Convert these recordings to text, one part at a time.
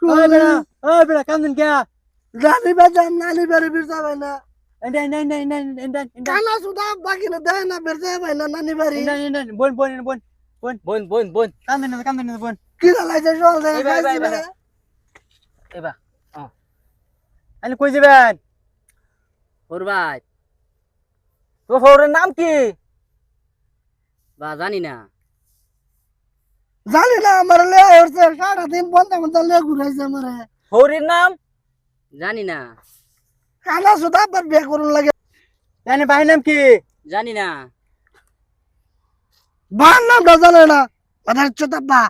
ওই বেড়া ওই বেড়া কান্দন কে নানি বাজার নানি বাড়ি বিরজা ভাই না এন্ডা এন্ডা এন্ডা এন্ডা এন্ডা এন্ডা কানা সুদা বাকি না দেয় না বিরজা ভাই না নানি বাড়ি এন্ডা এন্ডা বোন বোন বোন বোন বোন বোন বোন কান্দন না বোন কি লাইছে জল দে এবার, খাইছি এবার, না এবার। এবার আনি কই যাবেন ওর ভাই তোর ফোরের নাম কি বা জানি না জানি না আমার লে হচ্ছে সারাদিন বন্ধ বন্ধ লে ঘুরাইছে আমারে ফোরের নাম জানি না কানা সুদা আবার বিয়ে করুন লাগে জানি ভাই নাম কি জানি না বার নামটা জানে না মাথার চোতা বা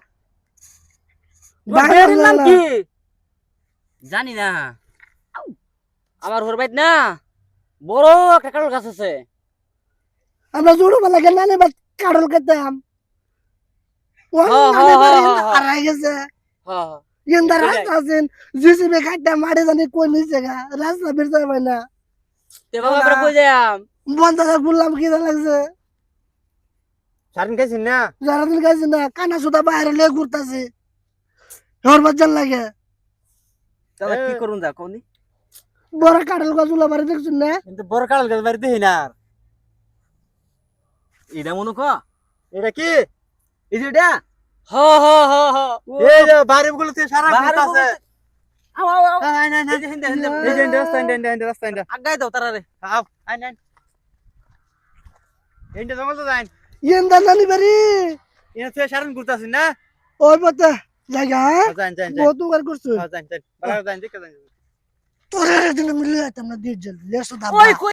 তোর ফোরের নাম কি জানি না আমার ওর ভাই না বড় একটা কারোর গাছ আছে আমরা জুড়ু বেলা গেল নানি বাদ কাড়ল খেতাম ও হ্যাঁ, নানি হ্যাঁ, বাড়ি হ্যাঁ, হ্যাঁ। হারাই গেছে হ্যাঁ ইন্দা এটাই। রাস্তা আছেন জিসিবি কাটটা মারে জানি কই নিছে গা রাস্তা বিরজা ভাই না তে বাবা আমরা কই যাম বন্ধ বললাম কি লাগছে সারিন গেছিন না সারাদিন গেছে না কানা সুদা বাইরে লে ঘুরতাছে ওর বাজার লাগে তাহলে কি করুন যা কোনি বড় কাড়ল গাছগুলো বাড়ি দেখছুন না কিন্তু বড় কাল গাছ বাড়ি দেখি না আর। এটা মনে ক এটা কি এই যে এটা হ হ হ হ এই যে বাড়ি গুলোতে সারা বাহারে ঘুরতাছে আও আও আও আই না না এই যে হিন্দে হিন্দে এই যে রাস্তা ইন্ডা রাস্তা ইন্ডা আগাই দাও তারারে আও আই না ইন্ডা জঙ্গল তো যাইন ইন্দা নানি বাড়ি ইনা থেকে সারান ঘুরতাছিন না ওই পথে জায়গা যাইন যাইন বহুত বার করছো যাইন যাইন বাড়া যাইন দেখে যাইন তোরা দিন মিলে আমরা দিয়ে জল লেসো দাবা ওই